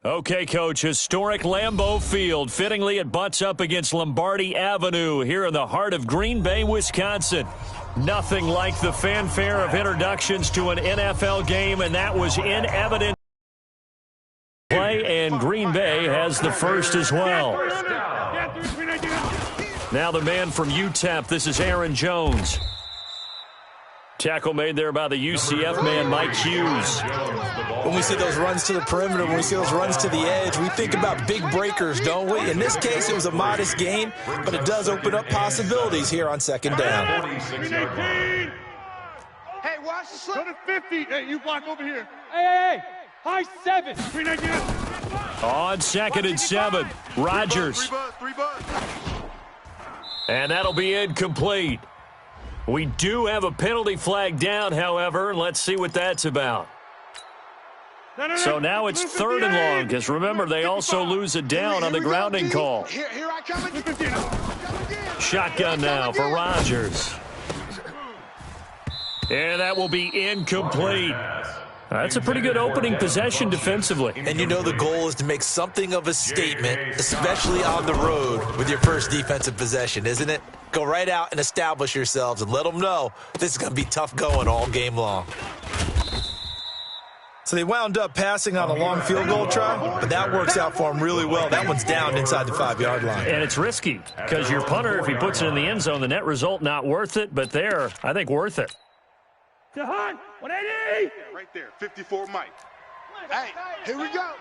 Okay, Coach, historic Lambeau Field. Fittingly, it butts up against Lombardi Avenue here in the heart of Green Bay, Wisconsin. Nothing like the fanfare of introductions to an NFL game, and that was in evidence. Play, and Green Bay has the first as well. Now the man from UTEP, this is Aaron Jones. Tackle made there by the UCF man, Mike Hughes. When we see those runs to the perimeter, when we see those runs to the edge, we think about big breakers, don't we? In this case, it was a modest gain, but it does open up possibilities here on second down. Hey, watch the slip. Go to 50. Hey, you block over here. Hey. High 7. On 2nd and 7, Rodgers. And that'll be incomplete. We do have a penalty flag down, however. Let's see what that's about. So now it's 3rd and long, because remember, they also lose it down on the grounding call. Here I come again. Shotgun now for Rodgers. And that will be incomplete. That's a pretty good opening possession defensively. And you know the goal is to make something of a statement, especially on the road with your first defensive possession, isn't it? Go right out and establish yourselves and let them know this is going to be tough going all game long. So they wound up passing on a long field goal try, but that works out for them really well. That one's down inside the 5-yard line. And it's risky because your punter, if he puts it in the end zone, the net result not worth it, but there, I think worth it. Jahan, 180. Right there, 54 Mike. Hey, here we go.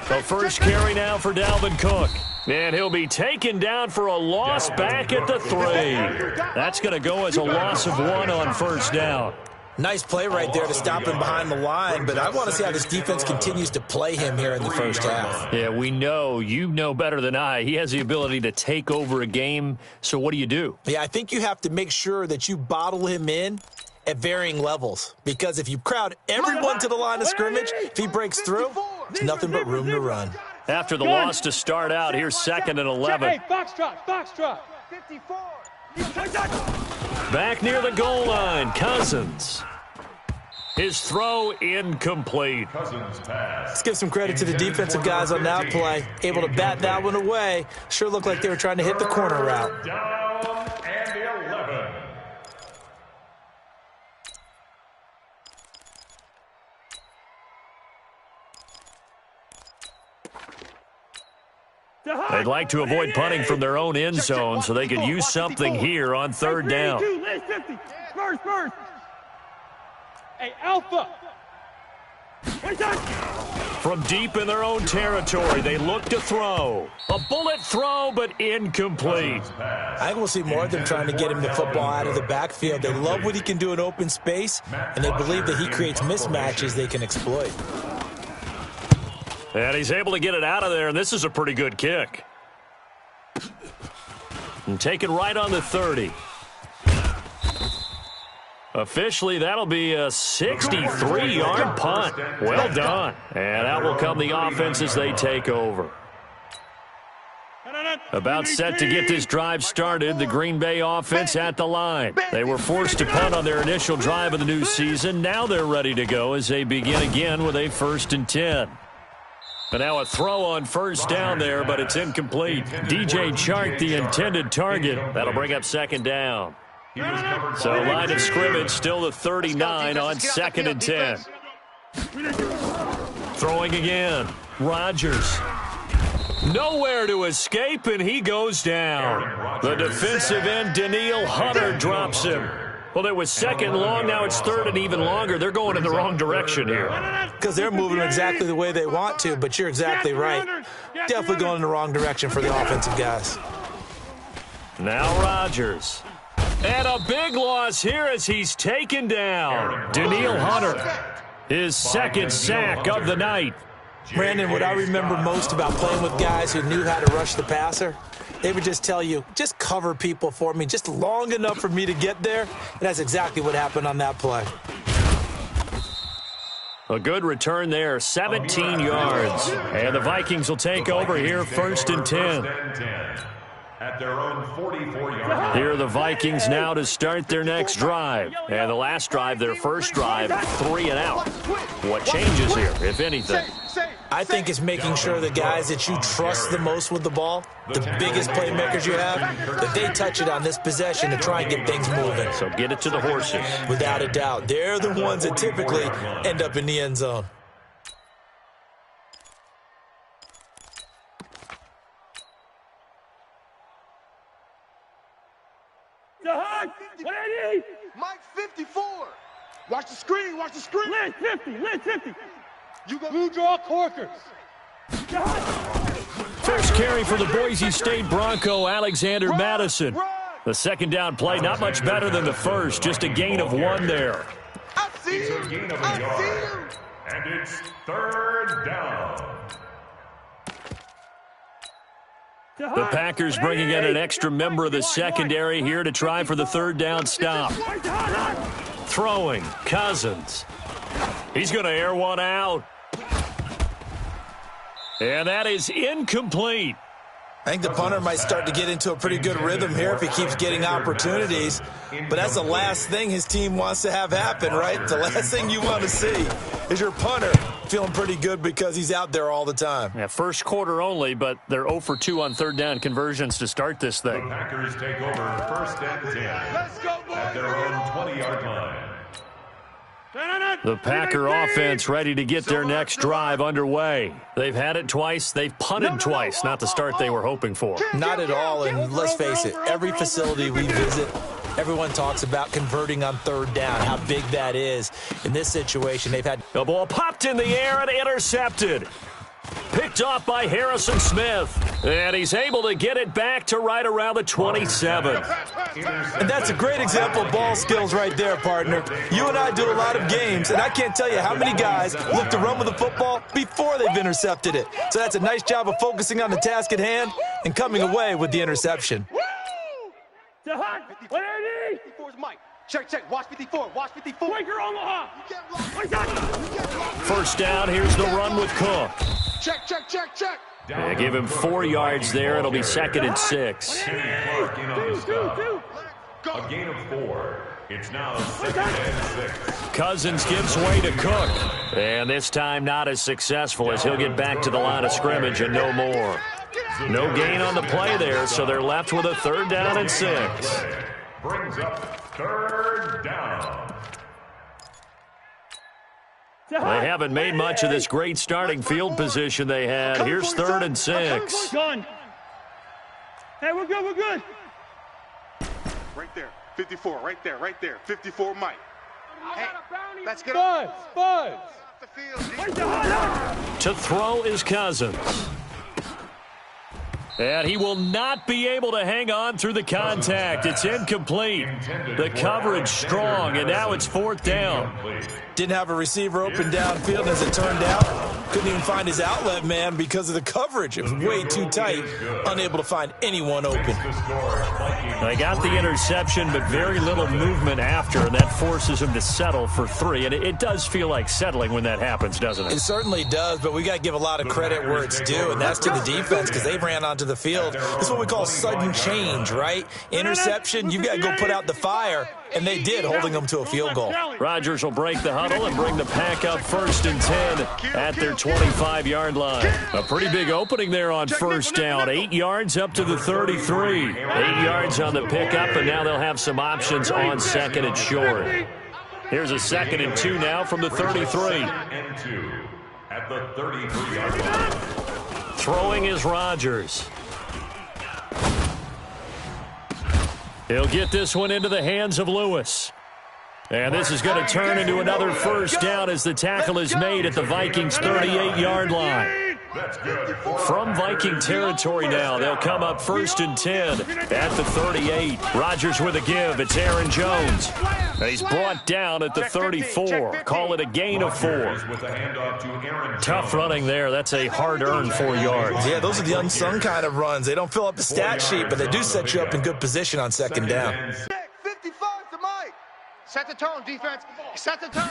The first carry now for Dalvin Cook. And he'll be taken down for a loss back at the 3. That's going to go as a loss of 1 on first down. Nice play right there to stop him behind the line, but I want to see how this defense continues to play him here in the first half. Yeah, we know. You know better than I. He has the ability to take over a game, so what do you do? Yeah, I think you have to make sure that you bottle him in at varying levels, because if you crowd everyone to the line of scrimmage, if he breaks through, it's nothing but room to run. After the loss to start out, here's 2nd and 11. Hey, foxtrot. 54. Back near the goal line, Cousins. His throw incomplete. Let's give some credit to the defensive guys on that play. Able to bat that one away. Sure looked like they were trying to hit the corner route. Down and 11. They'd like to avoid punting from their own end zone so they could use something here on 3rd down. First. Hey, Alpha. From deep in their own territory, they look to throw. A bullet throw, but incomplete. I think we'll see more of them trying to get him the football out of the backfield. They love what he can do in open space, and they believe that he creates mismatches they can exploit. And he's able to get it out of there, and this is a pretty good kick. And taken right on the 30. Officially, that'll be a 63-yard punt. Well done. And out will come the offense as they take over. About set to get this drive started, the Green Bay offense at the line. They were forced to punt on their initial drive of the new season. Now they're ready to go as they begin again with a 1st and 10. But now a throw on first down there, but it's incomplete. DJ Chark, the intended target. That'll bring up 2nd down. So line of scrimmage still the 39 on 2nd and 10. Throwing again. Rodgers. Nowhere to escape, and he goes down. The defensive end, Danielle Hunter, drops him. Well, it was 2nd long. Now it's 3rd and even longer. They're going in the wrong direction here. Because they're moving exactly the way they want to, but you're exactly right. Definitely going in the wrong direction for the offensive guys. Now Rodgers. And a big loss here as he's taken down. Danielle Hunter, his 2nd sack of the night. Brandon, what I remember most about playing with guys who knew how to rush the passer, they would just tell you, just cover people for me, just long enough for me to get there. And that's exactly what happened on that play. A good return there, 17 yards. And the Vikings will take over here 1st and 10. at their own 44-yard line. Here are the Vikings now to start their next drive. And the last drive, their first drive, 3 and out. What changes here, if anything? I think it's making sure the guys that you trust the most with the ball, the biggest playmakers you have, that they touch it on this possession to try and get things moving. So get it to the horses. Without a doubt. They're the ones that typically end up in the end zone. Mike 54. Watch the screen. Watch the screen. Lid 50. Lid 50. You go. Blue draw Corkers. First carry for the Boise State Bronco, Alexander Madison. The second down play, not much better than the first, just a gain of 1 there. I see It's you. a gain of a I yard. see you. And it's 3rd down. The Packers bringing in an extra member of the secondary here to try for the 3rd down stop. Throwing, Cousins. He's going to air one out. And that is incomplete. I think the punter might start to get into a pretty good rhythm here if he keeps getting opportunities. But that's the last thing his team wants to have happen, right? The last thing you want to see is your punter feeling pretty good because he's out there all the time. Yeah, first quarter only, but they're 0 for 2 on 3rd down conversions to start this The thing. Packers take over 1st and 10 at their own 20-yard line. The Packer offense ready to get their next drive underway. They've had it twice. They've punted twice. Not the start they were hoping for. Not at all, and let's face it, every facility we visit, everyone talks about converting on 3rd down, how big that is. In this situation, they've had... The ball popped in the air and intercepted. Picked off by Harrison Smith. And he's able to get it back to right around the 27. And that's a great example of ball skills right there, partner. You and I do a lot of games, and I can't tell you how many guys look to run with the football before they've intercepted it. So that's a nice job of focusing on the task at hand and coming away with the interception. 54's Mike. Check. Watch 54. Watch 54. Quaker Omaha. First down, here's the run with Cook. Check. They give him 4 yards there. It'll be 2nd and 6. Kenny Clark in on the stop. A gain of 4. It's now 2nd and 6. Cousins gives way to Cook. And this time not as successful as he'll get back to the line of scrimmage and no more. No gain on the play there, so they're left with a 3rd down and 6. Brings up 3rd down. They haven't made much of this great starting field position they had. Here's 3rd and 6. Gun. Hey, we're good. Right there. 54. Right there. 54 Mike. Hey, let's get Buds. off the field. To throw is Cousins. And he will not be able to hang on through the contact. It's incomplete. The coverage strong, and now it's 4th down. Didn't have a receiver open downfield, as it turned out. Couldn't even find his outlet man because of the coverage. It was way too tight, unable to find anyone open. They got the interception, but very little movement after, and that forces him to settle for 3. And it does feel like settling when that happens, doesn't It it? certainly does, but we got to give a lot of credit where it's due, and that's to the defense because they ran onto the field. This is what we call sudden change, right? Interception, you've got to go put out the fire, and they did, holding them to a field goal. Rodgers will break the huddle and bring the Pack up 1st and 10 at their 25-yard line. A pretty big opening there on 1st down. 8 yards up to the 33. 8 yards on the pickup, and now they'll have some options on 2nd and short. Here's a 2nd and 2 now from the 33. 2nd and 2 at the 33-yard line. Throwing is Rodgers. He'll get this one into the hands of Lewis. And this is going to turn into another 1st down as the tackle is made at the Vikings' 38-yard line. From Viking territory now, they'll come up 1st and 10 at the 38. Rodgers with a give. It's Aaron Jones. And he's brought down at the 34. Call it a gain of 4. Tough running there. That's a hard-earned 4 yards. Yeah, those are the unsung kind of runs. They don't fill up the stat sheet, but they do set you up in good position on 2nd down. 55 to Mike. Set the tone, defense. Set the tone.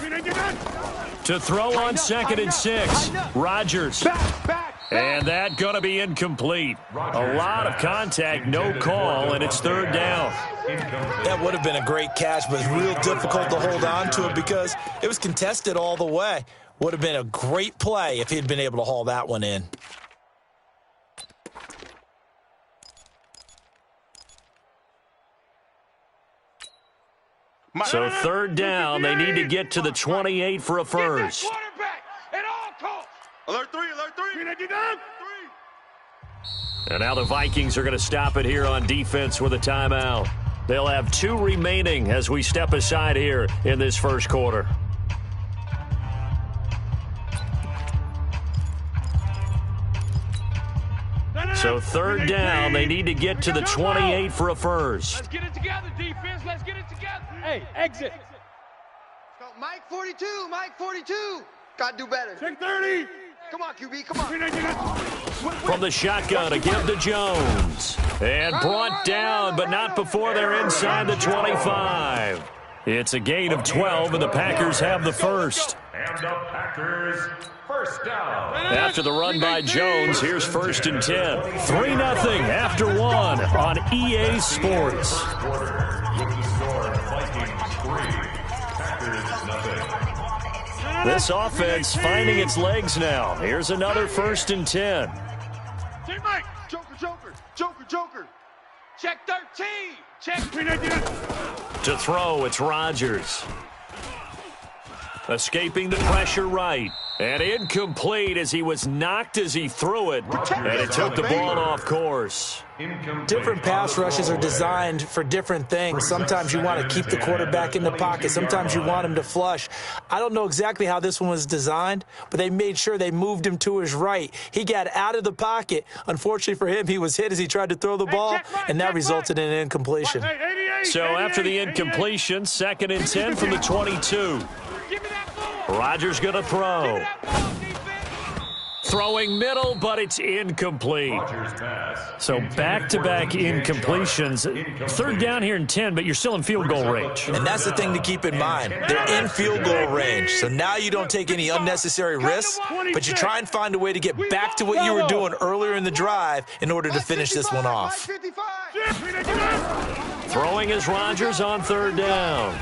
To throw on 2nd and 6. Rodgers. And that going to be incomplete. A lot of contact, no call, and it's third down. That would have been a great catch, but it's real difficult to hold on to it because it was contested all the way. Would have been a great play if he'd been able to haul that one in. So third down, they need to get to the 28 for a first. Alert 3, alert 3. And now the Vikings are going to stop it here on defense with a timeout. They'll have 2 remaining as we step aside here in this first quarter. So third down, they need to get to the 28 for a first. Let's get it together, defense. Let's get it together. Hey, exit. Mike 42, Mike 42. Got to do better. Check 30. Come on, QB, come on. From the shotgun, a give to Jones. And brought down, but not before they're inside the 25. It's a gain of 12, and the Packers have the first. And the Packers first down. After the run by Jones, here's first and 10. 3-0 after 1 on EA Sports. Quarter with the score, Vikings 3, Packers nothing. This offense finding its legs now. Here's another first and 10. Hey, Mike. Joker. Check 13. Check. To throw, it's Rodgers. Escaping the pressure right. And incomplete as he was knocked as he threw it. And it took the ball off course. Different pass rushes are designed for different things. Sometimes you want to keep the quarterback in the pocket. Sometimes you want him to flush. I don't know exactly how this one was designed, but they made sure they moved him to his right. He got out of the pocket. Unfortunately for him, he was hit as he tried to throw the ball, and that resulted in an incompletion. So after the incompletion, 2nd and 10 from the 22. Rodgers going to throw. Throwing middle, but it's incomplete. So back-to-back incompletions. Third down here in 10, but you're still in field goal range. And that's the thing to keep in mind. They're in field goal range. So now you don't take any unnecessary risks, but you try and find a way to get back to what you were doing earlier in the drive in order to finish this one off. Throwing is Rodgers on third down.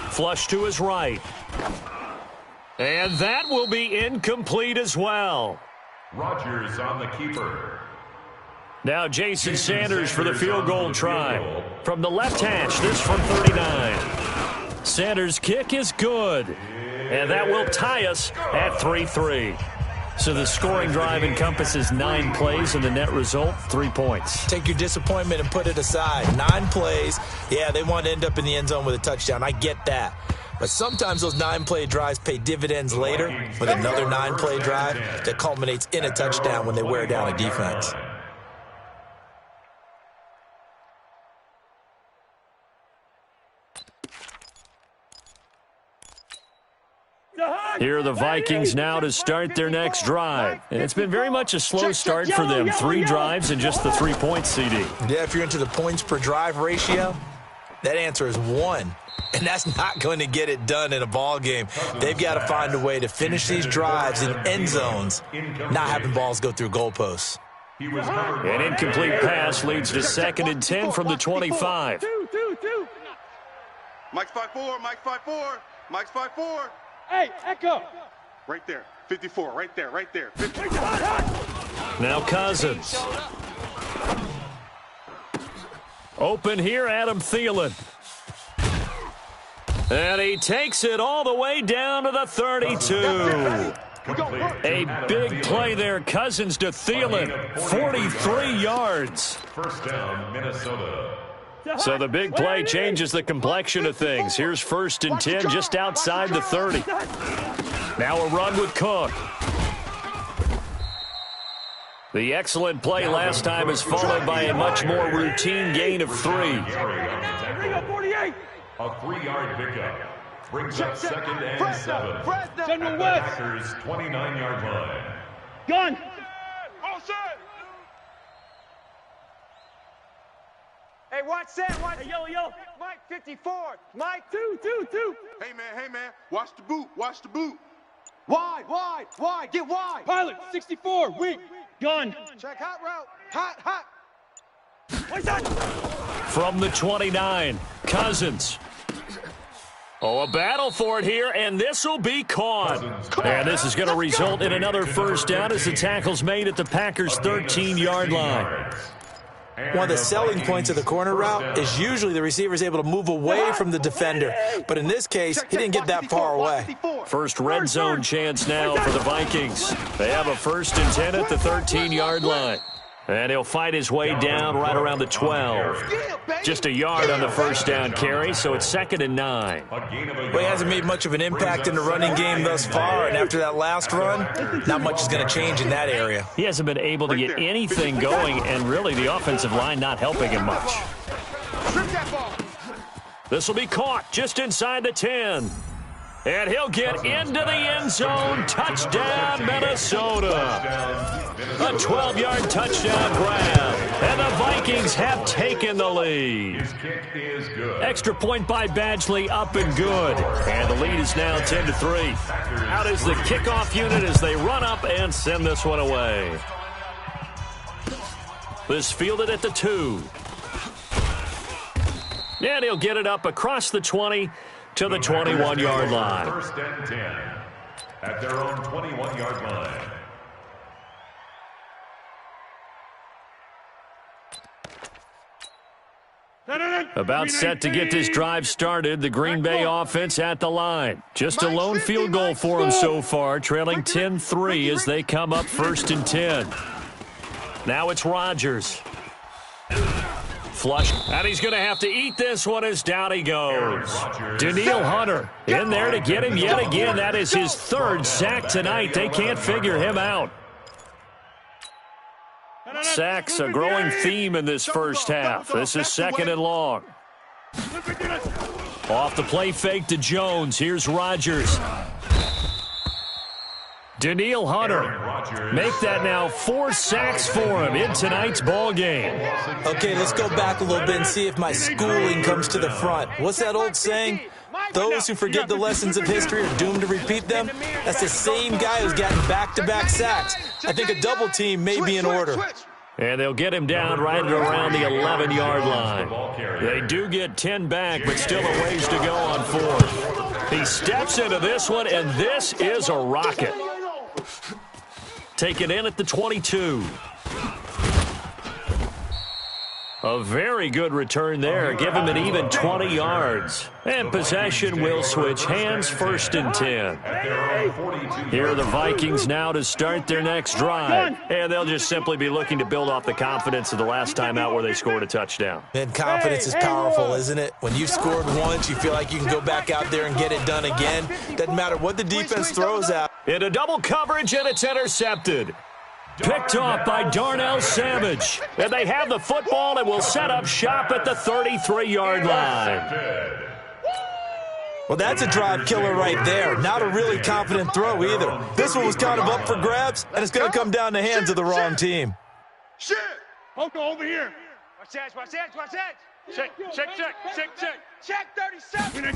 Flush to his right. And that will be incomplete as well. Rodgers on the keeper. Now Jason Sanders for the field goal try. From the left hash, this from 39. Sanders' kick is good. And that will tie us at 3-3. So the scoring drive encompasses 9 plays, and the net result, 3 points. Take your disappointment and put it aside. 9 plays. Yeah, they want to end up in the end zone with a touchdown. I get that. But sometimes those 9-play drives pay dividends later with another 9-play drive that culminates in a touchdown when they wear down a defense. Here are the Vikings now to start their next drive. And it's been very much a slow start for them. 3 drives and just the 3 points, CD. Yeah, if you're into the points per drive ratio, that answer is 1. And that's not going to get it done in a ball game. They've got to find a way to finish these drives in end zones, not having balls go through goalposts. An incomplete pass leads to 2nd and 10 from the 25. Mike's 5-4, Mike's 5-4, Mike's 5-4. Hey, echo. Right there, 54, right there. 54. Now Cousins. Open here, Adam Thielen. And he takes it all the way down to the 32. A big play there, Cousins to Thielen, 43 yards. First down, Minnesota. So the big play changes the complexion of things. Here's 1st and 10 just outside the 30. Now a run with Cook. The excellent play last time is followed by a much more routine gain of 3. A 3-yard pickup brings up 2nd and 7. Send At him the west. Packers' 29-yard line. Gun. All set. Hey, watch that. Watch. Hey, yo. Mike 54. Mike. Two. Hey, man, watch the boot. Wide, get wide. Pilot, 64, weak. Gun. Check hot route. Hot. What's that? From the 29, Cousins. Oh, a battle for it here, and this will be caught. And this is going to result in another first down as the tackle's made at the Packers' 13-yard line. One of the selling points of the corner route is usually the receiver is able to move away from the defender. But in this case, he didn't get that far away. First red zone chance now for the Vikings. They have a 1st and 10 at the 13-yard line. And he'll fight his way down right around the 12. Just a yard on the first down carry, so it's 2nd and 9. Well, he hasn't made much of an impact in the running game thus far, and after that last run, not much is going to change in that area. He hasn't been able to get anything going, and really the offensive line not helping him much. This will be caught just inside the 10. And he'll get into the end zone. Touchdown, Minnesota. A 12-yard touchdown grab. And the Vikings have taken the lead. Extra point by Badgley, up and good. And the lead is now 10-3. Out is the kickoff unit as they run up and send this one away. This fielded at the 2. And he'll get it up across the 20 to the 21-yard line. 1st and 10 at their own 21-yard line. About set to get this drive started, the Green Bay offense at the line. Just a lone field goal for them so far, trailing 10-3 as they come up 1st and 10. Now it's Rodgers. Flush, and he's going to have to eat this one as down he goes. Danielle Hunter in there to get him yet again. That is his 3rd sack tonight. They can't figure him out. Sacks, a growing theme in this first half. This is 2nd and long. Off the play fake to Jones. Here's Rodgers. Danielle Hunter, make that now 4 sacks for him in tonight's ball game. Okay, let's go back a little bit and see if my schooling comes to the front. What's that old saying? Those who forget the lessons of history are doomed to repeat them. That's the same guy who's gotten back-to-back sacks. I think a double team may be in order. And they'll get him down right at around the 11-yard line. They do get 10 back, but still a ways to go on 4th. He steps into this one, and this is a rocket. Taken in at the 22. A very good return there. Give him an even 20 yards. And possession will switch hands, 1st and 10. Here are the Vikings now to start their next drive. And they'll just simply be looking to build off the confidence of the last time out where they scored a touchdown. And confidence is powerful, isn't it? When you've scored once, you feel like you can go back out there and get it done again. Doesn't matter what the defense throws out. Into double coverage, and it's intercepted. Picked off by Darnell Savage. And they have the football and will set up shop at the 33-yard line. Well, that's a drive killer right there. Not a really confident throw either. This one was kind of up for grabs, and it's going to come down the hands of the wrong team. Shit! Poco over here. Watch that. Check 37.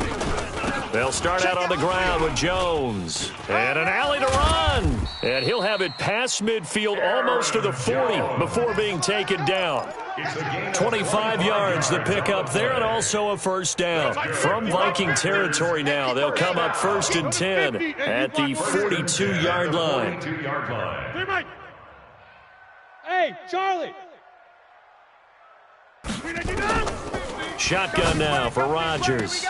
They'll start out on the ground with Jones. And an alley to run. And he'll have it past midfield almost to the 40 before being taken down. 25 yards the pickup there, and also a first down. From Viking territory now, they'll come up 1st and 10 at the 42-yard line. Hey, Charlie. Shotgun now for Rodgers.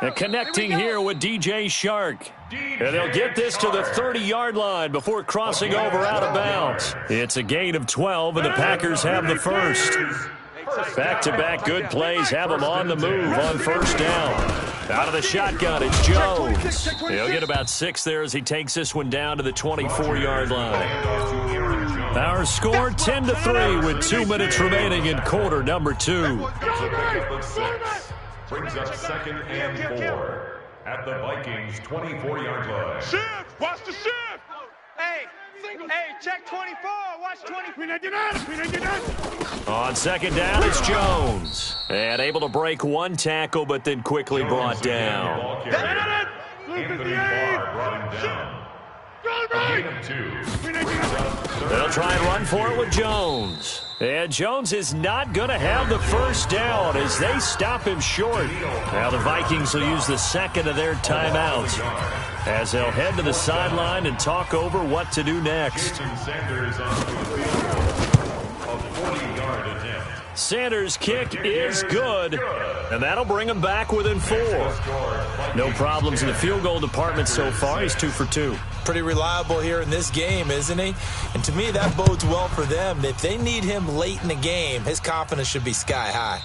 And connecting here with DJ Shark. And they'll get this to the 30-yard line before crossing over out of bounds. It's a gain of 12, and the Packers have the first. Back-to-back good plays have them on the move on first down. Out of the shotgun, it's Jones. He'll get about 6 there as he takes this one down to the 24-yard line. Our score 10-3 with 2 minutes remaining in quarter number 2. Brings up 2nd and 4 at the Vikings 24-yard line. Shift! Watch the shift! Hey, check 24. Watch 20. On 2nd down, it's Jones. And able to break 1 tackle, but then quickly brought down. Anthony Barr brought him down. gain of 2. They'll try and run for it with Jones. And Jones is not going to have the first down as they stop him short. Now the Vikings will use the second of their timeouts as they'll head to the sideline and talk over what to do next. Sanders on the field. A 40-yard attempt. Sanders' kick is good, and that'll bring him back within 4. No problems in the field goal department so far. He's 2 for 2. Pretty reliable here in this game, isn't he? And to me, that bodes well for them. If they need him late in the game, his confidence should be sky high.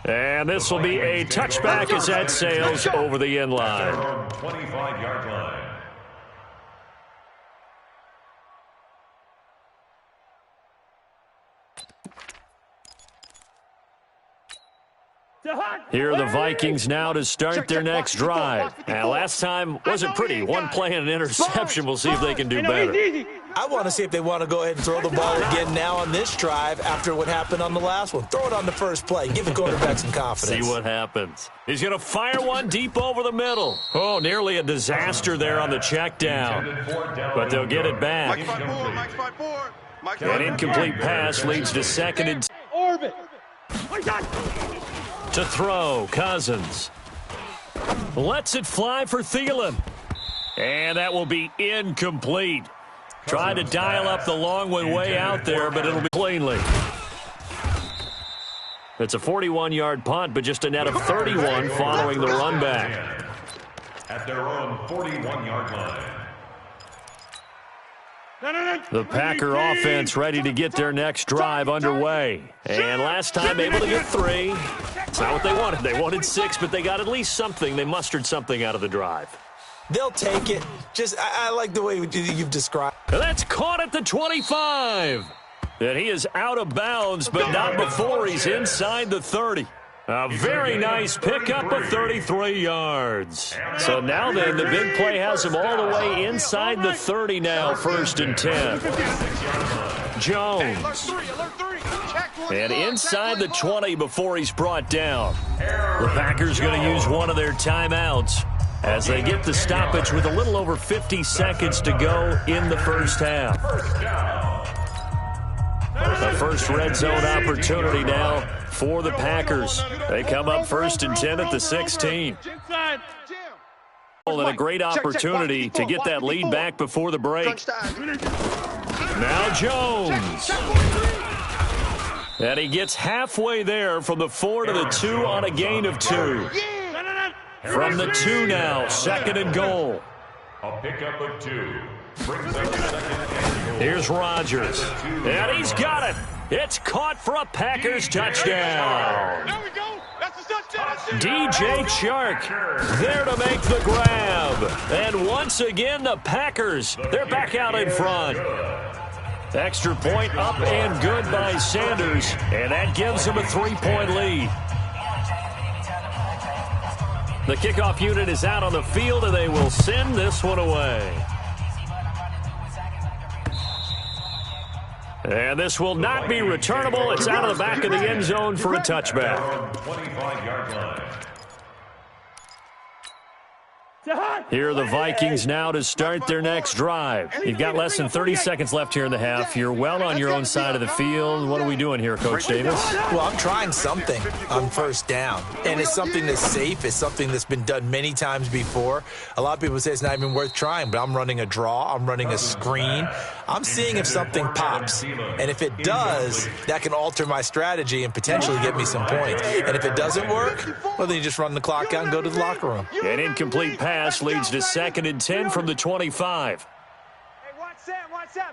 And this will be a touchback as that sails over the end line. 25-yard line. Here are the Vikings now to start their next drive. Now, last time wasn't pretty. One play and an interception. We'll see if they can do better. I want to see if they want to go ahead and throw the ball again now on this drive after what happened on the last one. Throw it on the first play. Give the quarterback some confidence. See what happens. He's going to fire one deep over the middle. Oh, nearly a disaster there on the check down. But they'll get it back. An incomplete pass leads to 2nd and... Orbit. To throw, Cousins. Lets it fly for Thielen. And that will be incomplete. Tried to dial up the long one way out there, but it'll be cleanly. It's a 41-yard punt, but just a net of 31 following the run back. At their own 41-yard line. The Packer offense ready to get their next drive underway. And last time able to get 3. It's not what they wanted. They wanted 6, but they got at least something. They mustered something out of the drive. They'll take it. Just, I like the way you've described. That's caught at the 25. And he is out of bounds, but not before he's inside the 30. A very nice pickup of 33 yards. So now then, the big play has him all the way inside the 30 now, 1st and 10. Jones. And inside the 20 before he's brought down. The Packers going to use one of their timeouts as they get the stoppage with a little over 50 seconds to go in the first half. The first red zone opportunity now for the Packers. They come up 1st and 10 at the 16. And a great opportunity to get that lead back before the break. Now Jones. And he gets halfway there from the 4 to the 2 on a gain of 2. From the 2 now, 2nd and goal. A pickup of 2. Brings up 2nd and goal. Here's Rodgers. And he's got it. It's caught for a Packers touchdown. There we go. That's the touchdown. DJ Chark there to make the grab. And once again, the Packers, they're back out in front. Extra point up and good by Sanders. And that gives them a 3-point lead. The kickoff unit is out on the field, and they will send this one away. And this will not be returnable. It's out of the back of the end zone for a touchback. 25-yard line. Here are the Vikings now to start their next drive. You've got less than 30 seconds left here in the half. You're well on your own side of the field. What are we doing here, Coach Davis? Well, I'm trying something on 1st down. And it's something that's safe. It's something that's been done many times before. A lot of people say it's not even worth trying, but I'm running a draw. I'm running a screen. I'm seeing if something pops. And if it does, that can alter my strategy and potentially get me some points. And if it doesn't work, well, then you just run the clock out and go to the locker room. An incomplete pass leads to 2nd and 10 from the 25. Hey, watch Sam.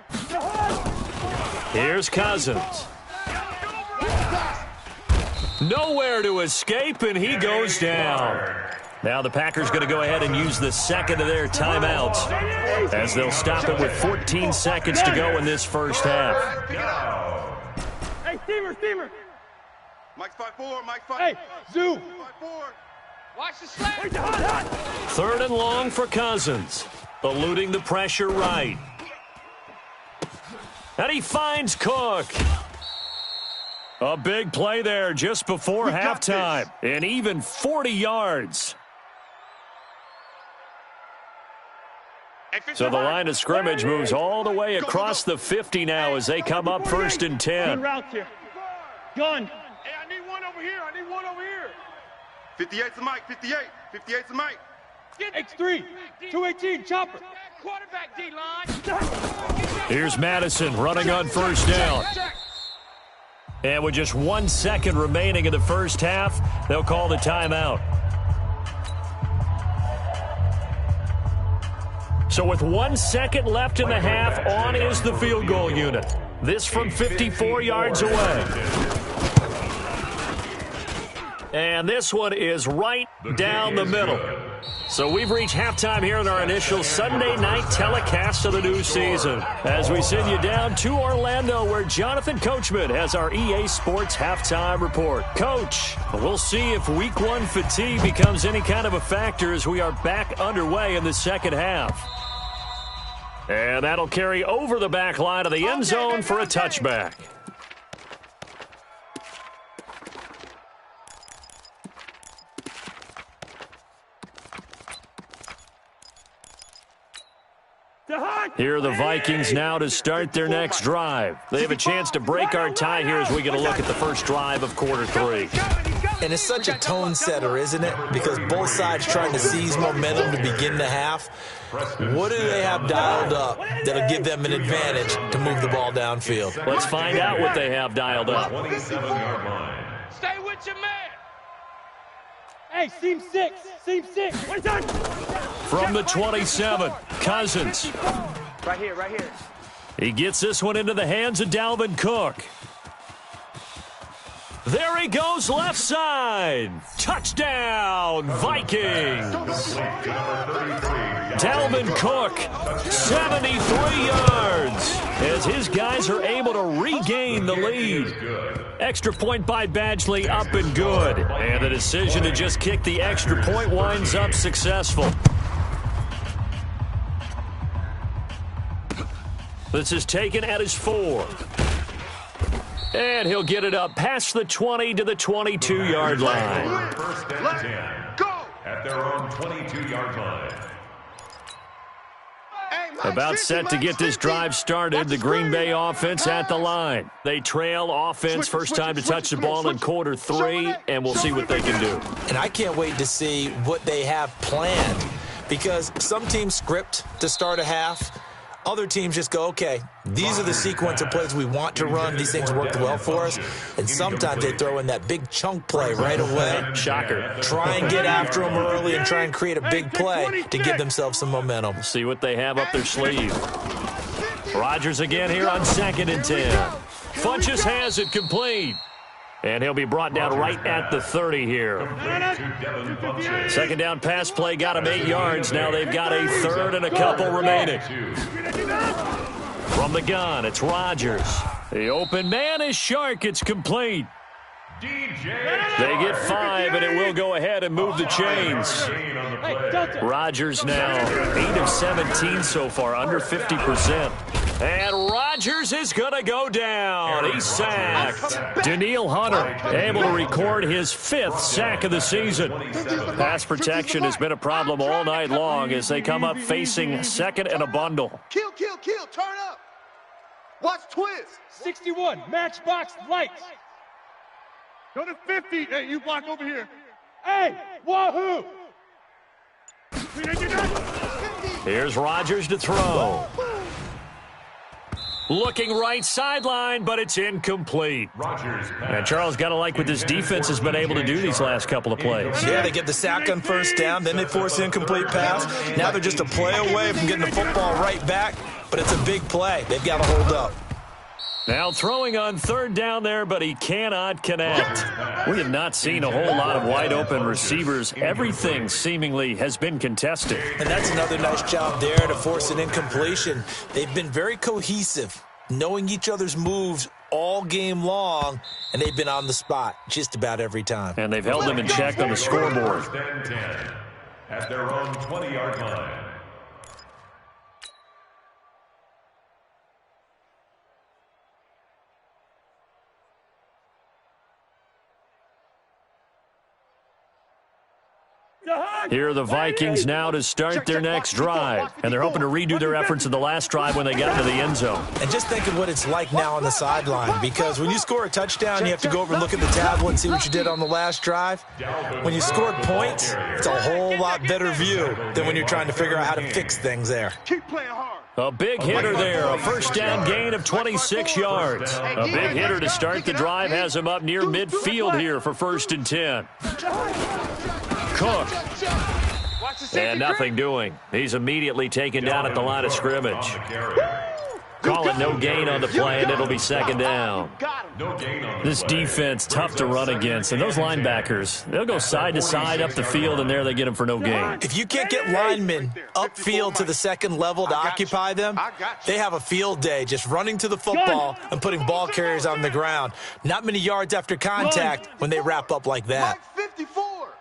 Here's Cousins. Nowhere to escape, and he goes down. Now the Packers going to go ahead and use the 2nd of their timeouts as they'll stop it with 14 seconds to go in this first half. Hey, steamer. Mike's 5-4. Mike's 5-4. Hey, Zoo. 5-4. Watch the slap. 3rd and long for Cousins. Eluding the pressure right. And he finds Cook. A big play there just before halftime. And even 40 yards. So the line of scrimmage moves all the way across the 50 now as they come up 1st and 10. Good route here. Gun. Hey, I need one over here. 58's the mic. 58's the mic. X3. 218. Chopper. Quarterback D-line. Here's Madison running on 1st down. And with just 1 second remaining in the first half, they'll call the timeout. So with 1 second left in the half, on is the field goal unit. This from 54 yards away. And this one is right down the middle. So we've reached halftime here in our initial Sunday night telecast of the new season. As we send you down to Orlando, where Jonathan Coachman has our EA Sports halftime report. Coach, we'll see if Week 1 fatigue becomes any kind of a factor as we are back underway in the second half. And that'll carry over the back line of the end zone for a touchback. Here are the Vikings now to start their next drive. They have a chance to break our tie here as we get a look at the first drive of quarter 3. And it's such a tone setter, isn't it? Because both sides trying to seize momentum to begin the half. What do they have dialed up that'll give them an advantage to move the ball downfield? Let's find out what they have dialed up. 27-yard line. Stay with your man. Hey, seam 6. Seam 6. What's that? From the 27, Cousins. Right here. He gets this one into the hands of Dalvin Cook. There he goes, left side. Touchdown, Vikings. Dalvin Cook, 73 yards, as his guys are able to regain the lead. Extra point by Badgley, up and good. And the decision to just kick the extra point winds up successful. This is taken at his 4. And he'll get it up past the 20 to the 22-yard line. First and 10. Go. At their own 22-yard line. About set to get this drive started, the Green Bay offense at the line. They trail offense first time to touch the ball in quarter 3, and we'll see what they can do. And I can't wait to see what they have planned, because some teams script to start a half. Other teams just go, okay, these are the sequence of plays we want to run. These things worked well for us. And sometimes they throw in that big chunk play right away. Shocker. Try and get after them early and try and create a big play to give themselves some momentum. See what they have up their sleeve. Rodgers again here on 2nd and 10. Funchess has it complete. And he'll be brought down right at the 30 here. Second down pass play got him 8 yards. Now they've got a third and a couple remaining. From the gun, it's Rodgers. The open man is Shark. It's complete. They get 5, and it will go ahead and move the chains. Rodgers now 8 of 17 so far, under 50%. And Rodgers is going to go down. He's sacked. Danielle Hunter able to record his 5th sack of the season. Pass protection has been a problem all night long as they come up facing 2nd and a bundle. Kill. Turn up. Watch twist. 61. Matchbox lights. Go to 50. Hey, you block over here. Hey, wahoo. Here's Rodgers to throw. Looking right sideline, but it's incomplete. And Charles got to like what this defense has been able to do these last couple of plays. Yeah, they get the sack on first down, then they force an incomplete pass. Now they're just a play away from getting the football right back, but it's a big play. They've got to hold up. Now throwing on 3rd down there, but he cannot connect. We have not seen a whole lot of wide-open receivers. Everything seemingly has been contested. And that's another nice job there to force an incompletion. They've been very cohesive, knowing each other's moves all game long, and they've been on the spot just about every time. And they've held them in check on the scoreboard. First and 10. At their own 20-yard line. Here are the Vikings now to start their next drive. And they're hoping to redo their efforts in the last drive when they got into the end zone. And just think of what it's like now on the sideline, because when you score a touchdown, you have to go over and look at the tablet and see what you did on the last drive. When you scored points, it's a whole lot better view than when you're trying to figure out how to fix things there. Keep playing hard. A big hitter there, a first down gain of 26 yards. A big hitter to start the drive has him up near midfield here for 1st and 10. Cook. And nothing doing. He's immediately taken down at the line of scrimmage. Call it no gain on the play, and it'll be 2nd down. This defense, tough to run against. And those linebackers, they'll go side to side up the field, and there they get them for no gain. If you can't get linemen upfield to the second level to occupy them, they have a field day just running to the football and putting ball carriers on the ground. Not many yards after contact when they wrap up like that. Mike 54.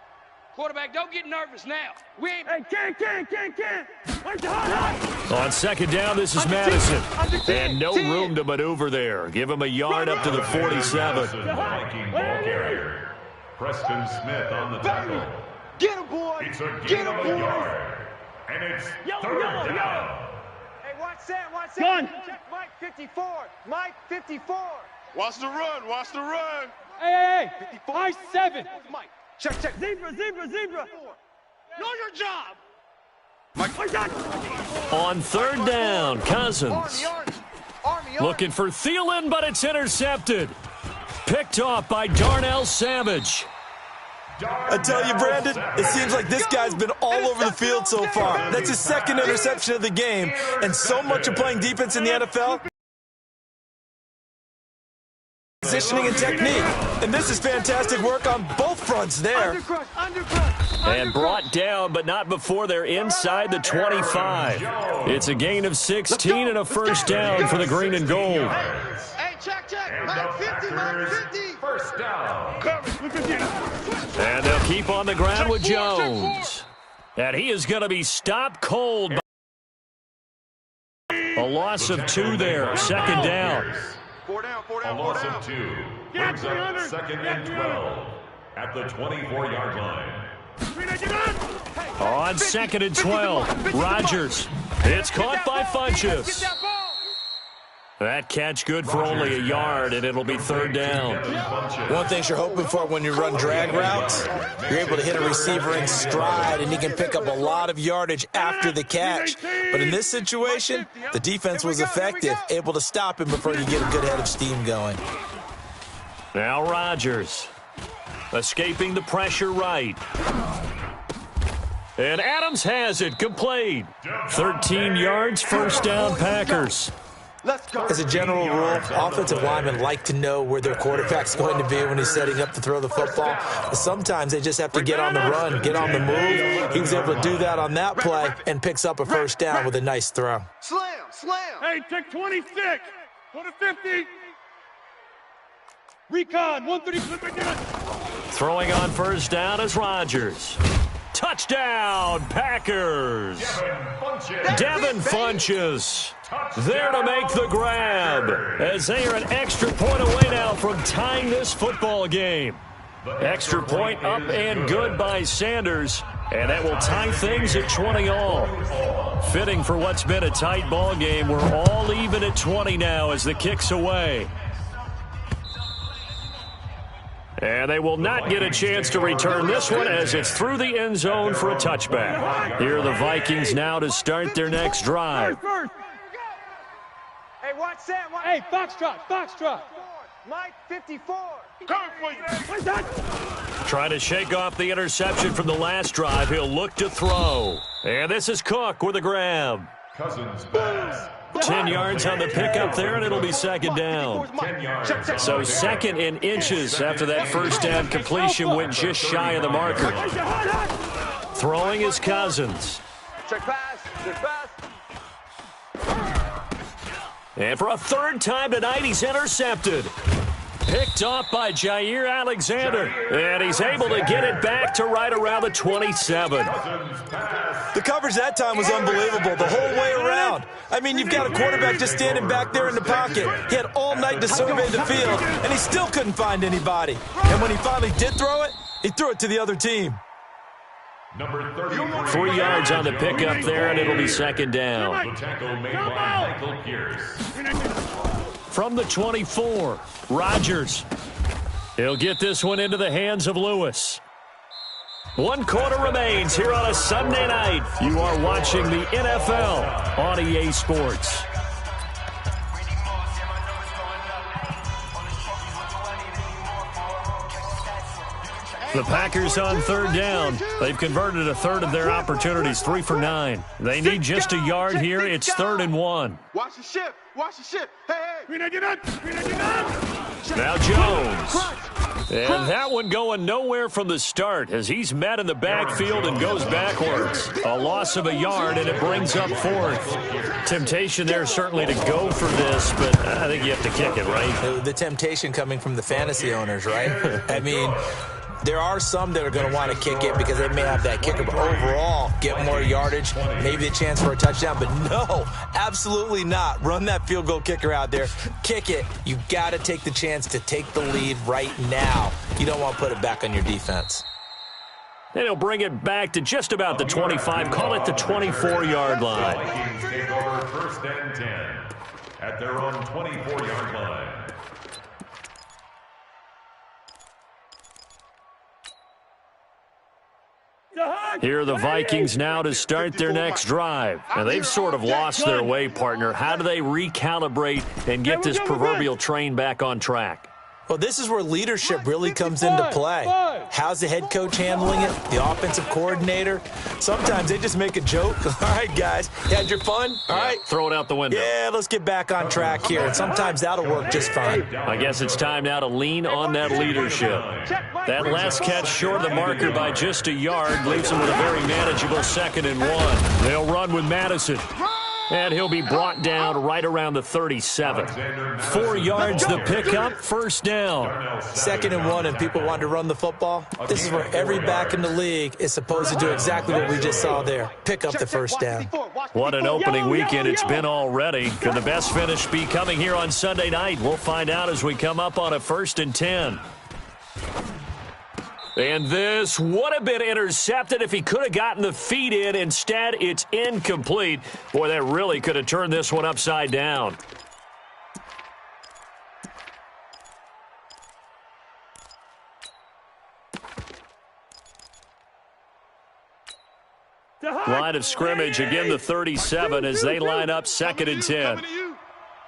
Quarterback, don't get nervous now. We ain't... Hey, can't. Where's the hot? On 2nd down, this is Madison. And no room to maneuver there. Give him a yard up to the 47. Viking ball carrier. Preston Smith on the tackle. Get him, boy. It's a gain of a yard. And it's 3rd down. Hey, watch that. Gun. Mike 54. Mike 54. Watch the run. Hey. High 7. Mike. Check. Zebra. Know your job. On 3rd down, Cousins. Army. Looking for Thielen, but it's intercepted. Picked off by Darnell Savage. I tell you, Brandon, it seems like this guy's been all over the field so far. That's his 2nd interception of the game, and so much of playing defense in the NFL, positioning and technique. And this is fantastic work on both fronts there. And brought down, but not before they're inside the 25. It's a gain of 16 and a 1st down for the green and gold. Hey, check. Mike 50. Mike 50. 1st down. And they'll keep on the ground with Jones. And he is going to be stopped cold. A loss of 2 there, 2nd down. 4 down. A loss of 2. Brings up 2nd and 12 at the 24-yard line. On 2nd and 12, Rodgers. It's caught by Funchess. That catch good for only a yard, and it'll be 3rd down. One thing you're hoping for when you run drag routes, you're able to hit a receiver in stride, and he can pick up a lot of yardage after the catch. But in this situation, the defense was effective, able to stop him before you get a good head of steam going. Now Rodgers, escaping the pressure right. And Adams has it, complete. 13 yards, 1st down, Packers. As a general rule, offensive linemen like to know where their quarterback's going to be when he's setting up to throw the football. Sometimes they just have to get on the run, get on the move. He was able to do that on that play and picks up a 1st down with a nice throw. Slam. Hey, take 26. Go to 50. Recon, 130. Throwing on 1st down is Rodgers. Touchdown, Packers. Devin Funchess there to make the grab, as they are an extra point away now from tying this football game. Extra point up and good by Sanders, and that will tie things at 20 all. Fitting for what's been a tight ball game. We're all even at 20 now as the kick's away. And they will not get a chance to return this one as it's through the end zone for a touchback. Here are the Vikings now to start their next drive. Hey, watch that. Hey, Foxtrot. Mike 54. Coming for you. Trying to shake off the interception from the last drive. He'll look to throw. And this is Cook with a grab. Cousins pass. 10 yards on the pickup there, and it'll be 2nd down. 10 yards. So 2nd in inches after that 1st down completion went just shy of the marker. Throwing is Cousins. Check pass. And for a 3rd time tonight, he's intercepted. Picked off by Jair Alexander. And he's able to get it back to right around the 27. The coverage that time was unbelievable the whole way around. I mean, you've got a quarterback just standing back there in the pocket. He had all night to survey the field, and he still couldn't find anybody. And when he finally did throw it, he threw it to the other team. Number 33. 3 yards on the pickup there, and it'll be second down. The tackle made by Michael Pierce. From the 24, Rodgers. He'll get this one into the hands of Lewis. 1 quarter remains here on a Sunday night. You are watching the NFL on EA Sports. The Packers on third down. They've converted a third of their opportunities, 3 for 9. They need just a yard here. It's 3rd and 1. Watch the ship. Watch the ship. Hey, Now Jones. And that one going nowhere from the start as he's met in the backfield and goes backwards. A loss of a yard, and it brings up 4th. Temptation there certainly to go for this, but I think you have to kick it, right? The temptation coming from the fantasy owners, right? I mean, there are some that are going to want to kick it because they may have that kicker, but overall, get more yardage, maybe a chance for a touchdown. But no, absolutely not. Run that field goal kicker out there. Kick it. You got to take the chance to take the lead right now. You don't want to put it back on your defense. And he'll bring it back to just about the 25. Call it the 24-yard line. Vikings take over 1st and 10 at their own 24-yard line. Here are the Vikings now to start their next drive. And they've sort of lost their way, partner. How do they recalibrate and get this proverbial train back on track? Well, this is where leadership really comes into play. How's the head coach handling it? The offensive coordinator? Sometimes they just make a joke. All right, guys, you had your fun? All right. Throw it out the window. Yeah, let's get back on track here. And sometimes that'll work just fine. I guess it's time now to lean on that leadership. That last catch short of the marker by just a yard leaves them with a very manageable 2nd and 1. They'll run with Madison. And he'll be brought down right around the 37. 4 yards the pickup, 1st down. 2nd and 1, and people want to run the football. This is where every back in the league is supposed to do exactly what we just saw there. Pick up the 1st down. What an opening weekend it's been already. Could the best finish be coming here on Sunday night? We'll find out as we come up on a 1st and 10. And this would have been intercepted if he could have gotten the feet in. Instead, it's incomplete. Boy, that really could have turned this one upside down. Line of scrimmage, again the 37 as they line up 2nd and 10.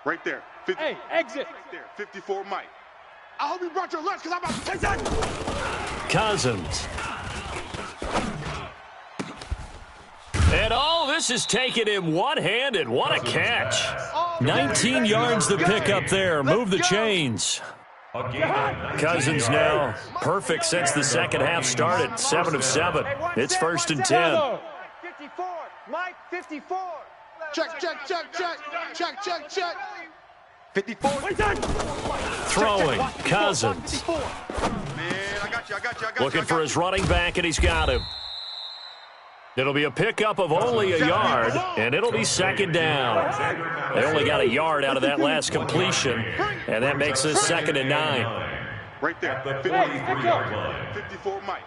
Right there. Hey, exit. Right there. 54 Mike. I hope you brought your lunch because I'm about to take that. Cousins. And all this is taken him one-handed. What a catch. 19 yards the pickup there. Move the chains. Cousins now perfect since the second half started. 7 of 7. It's 1st and 10. 54. Mike, 54. Check. 54. Throwing, Cousins. Man, I got you. Looking for his running back, and he's got him. It'll be a pickup of only a yard, and it'll be 2nd down. They only got a yard out of that last completion, and that makes this 2nd and 9. Right there. At the 43-yard line. 54 Mike.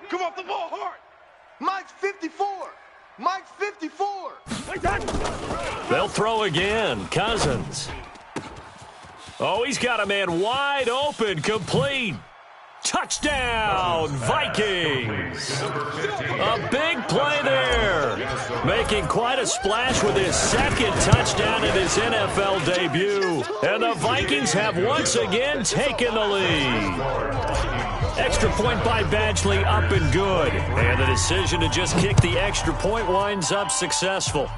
Come off the ball hard. Mike's 54. Mike's 54. They'll throw again. Cousins. Oh, he's got a man wide open, complete. Touchdown, Vikings. A big play there. Making quite a splash with his 2nd touchdown in his NFL debut. And the Vikings have once again taken the lead. Extra point by Badgley, up and good. And the decision to just kick the extra point winds up successful.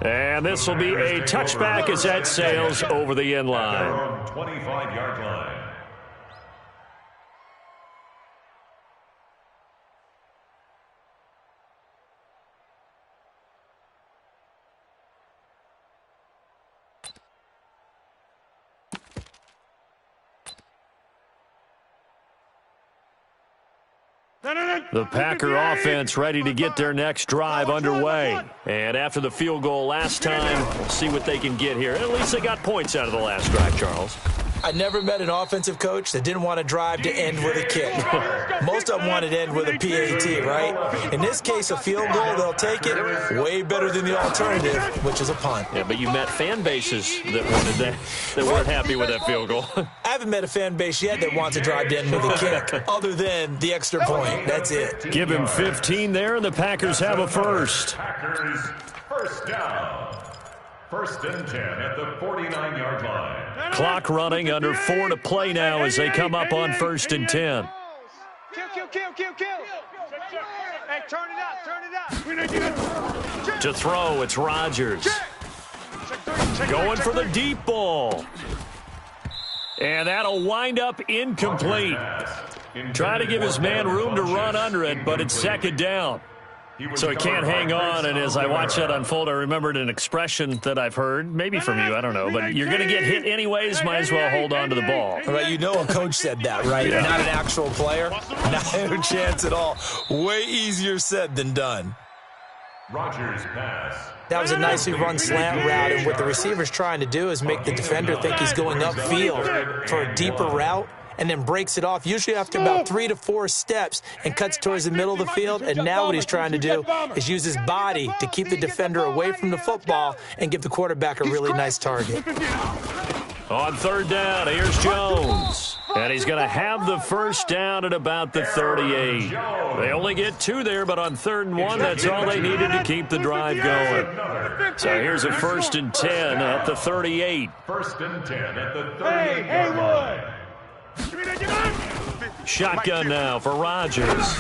And this will be a touchback as that sails over the end line. 25-yard line. The Packer offense ready to get their next drive underway. And after the field goal last time, we'll see what they can get here. At least they got points out of the last drive, Charles. I never met an offensive coach that didn't want to drive to end with a kick. Most of them wanted to end with a PAT, right? In this case, a field goal, they'll take it. Way better than the alternative, which is a punt. Yeah, but you met fan bases that wanted that weren't happy with that field goal. I haven't met a fan base yet that wants to drive to end with a kick, other than the extra point. That's it. Give him 15 there, and the Packers have a first. Packers first down. First and 10 at the 49-yard line. Clock running, under 4 to play now as they come up on first and 10. Kill. Hey, turn it up. To throw, it's Rodgers. Going for the deep ball. And that'll wind up incomplete. Trying to give his man room to run under it, but it's second down. So he can't hang on, and as I watch that unfold, I remembered an expression that I've heard, maybe from you, I don't know, but you're going to get hit anyways, might as well hold on to the ball. Right, you know a coach said that, right? Yeah. Not an actual player. No chance at all. Way easier said than done. Rodgers pass. That was a nicely run slant route, and what the receiver's trying to do is make the defender think he's going upfield for a deeper route, and then breaks it off, usually after about 3 to 4 steps, and cuts towards the middle of the field. And now what he's trying to do is use his body to keep the defender away from the football and give the quarterback a really nice target. On third down, here's Jones. And he's going to have the first down at about the 38. They only get 2 there, but on 3rd and 1, that's all they needed to keep the drive going. So here's a first and 10 at the 38. First and 10 at the 38-yard line. Shotgun now for Rodgers.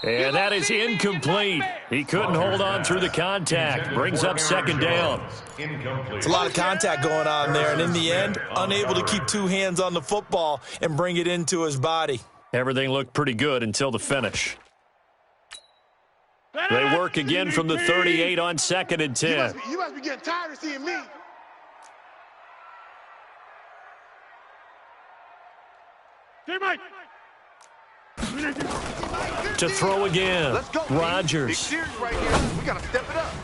And that is incomplete. He couldn't hold on through the contact. Brings up second down. It's a lot of contact going on there, and in the end, unable to keep 2 hands on the football and bring it into his body. Everything looked pretty good until the finish. They work again from the 38 on second and 10. You must be getting tired of seeing me. To throw again, Rodgers. Right here. We gotta step it up.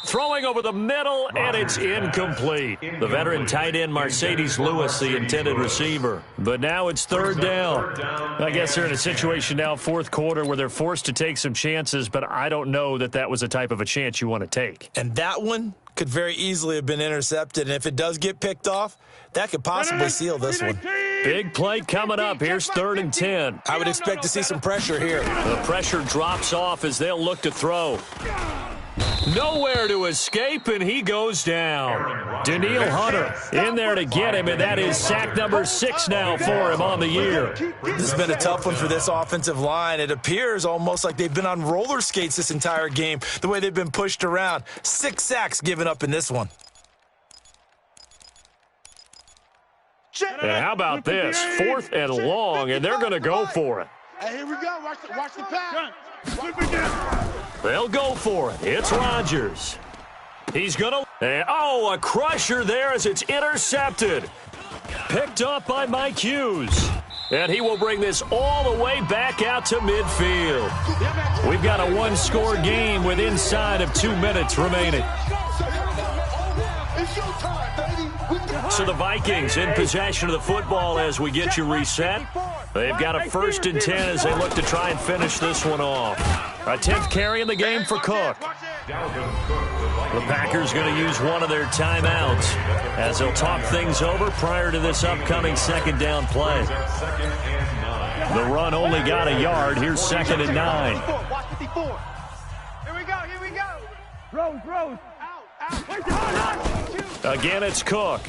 Throwing over the middle, and it's incomplete. The veteran tight end Mercedes Lewis, the intended receiver. But now it's third down. I guess they're in a situation now, fourth quarter, where they're forced to take some chances, but I don't know that that was the type of a chance you want to take. And that one could very easily have been intercepted, and if it does get picked off, that could possibly seal this one. Big play coming up. Here's 3rd and 10. I would expect to see some pressure here. The pressure drops off as they'll look to throw. Nowhere to escape, and he goes down. Danielle Hunter in there to get him, and that is sack number 6 now for him on the year. This has been a tough one for this offensive line. It appears almost like they've been on roller skates this entire game, the way they've been pushed around. 6 sacks given up in this one. And how about this? 4th and long, and they're going to go for it. Hey, here we go. Watch the pass. They'll go for it. It's Rodgers. He's going to... Oh, a crusher there as it's intercepted. Picked up by Mike Hughes. And he will bring this all the way back out to midfield. We've got a one-score game with inside of 2 minutes remaining. So the Vikings in possession of the football as we get you reset. They've got a 1st and 10 as they look to try and finish this one off. A 10th carry in the game for Cook. The Packers going to use one of their timeouts as they'll talk things over prior to this upcoming second down play. The run only got a yard. Here's 2nd and 9. Here we go. Rose. Out. Again, it's Cook.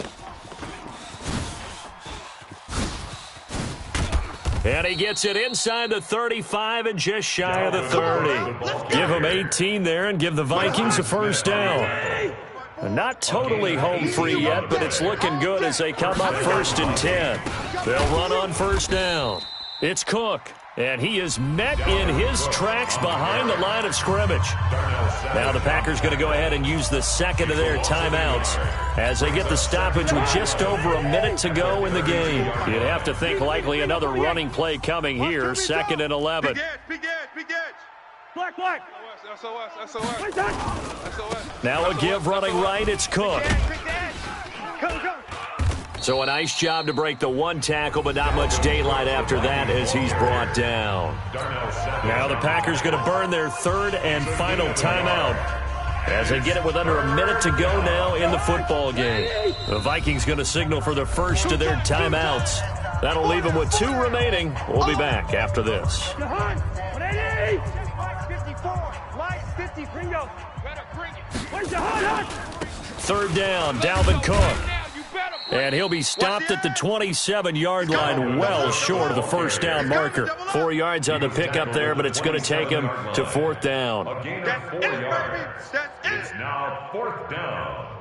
And he gets it inside the 35 and just shy of the 30. Give him 18 there and give the Vikings a first down. Not totally home free yet, but it's looking good as they come up 1st and 10. They'll run on first down. It's Cook, and he is met in his tracks behind the line of scrimmage. Now the Packers going to go ahead and use the second of their timeouts as they get the stoppage with just over a minute to go in the game. You'd have to think likely another running play coming here, 2nd and 11. Big edge. Black. SOS. SOS. Now a give running right, it's Cook. So a nice job to break the one tackle, but not much daylight after that as he's brought down. Now the Packers going to burn their third and final timeout as they get it with under a minute to go now in the football game. The Vikings going to signal for the first of their timeouts. That'll leave them with 2 remaining. We'll be back after this. 3rd down, Dalvin Cook. And he'll be stopped at the 27-yard line, well short of the first down marker. 4 yards on the pickup there, but it's going to take him to 4th down. A gain of 4 yards. It's now 4th down.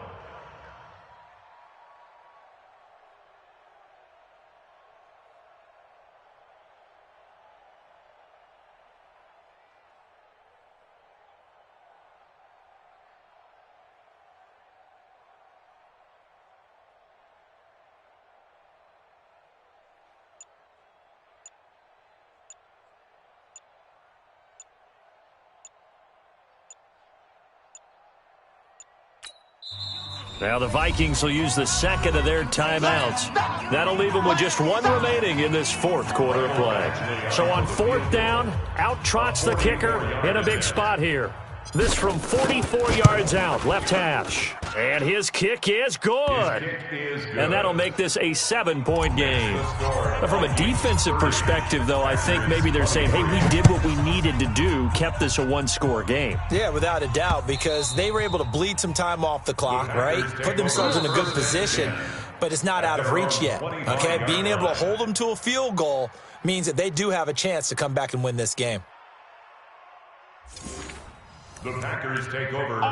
Now the Vikings will use the second of their timeouts. That'll leave them with just 1 remaining in this 4th quarter of play. So on 4th down, out trots the kicker in a big spot here. This from 44 yards out, left hash. And his kick is good. And that'll make this a 7-point game. Now from a defensive perspective, though, I think maybe they're saying, hey, we did what we needed to do, kept this a 1-score game. Yeah, without a doubt, because they were able to bleed some time off the clock, right? Put themselves in a good position, but it's not out of reach yet, okay? Being able to hold them to a field goal means that they do have a chance to come back and win this game. The Packers take over.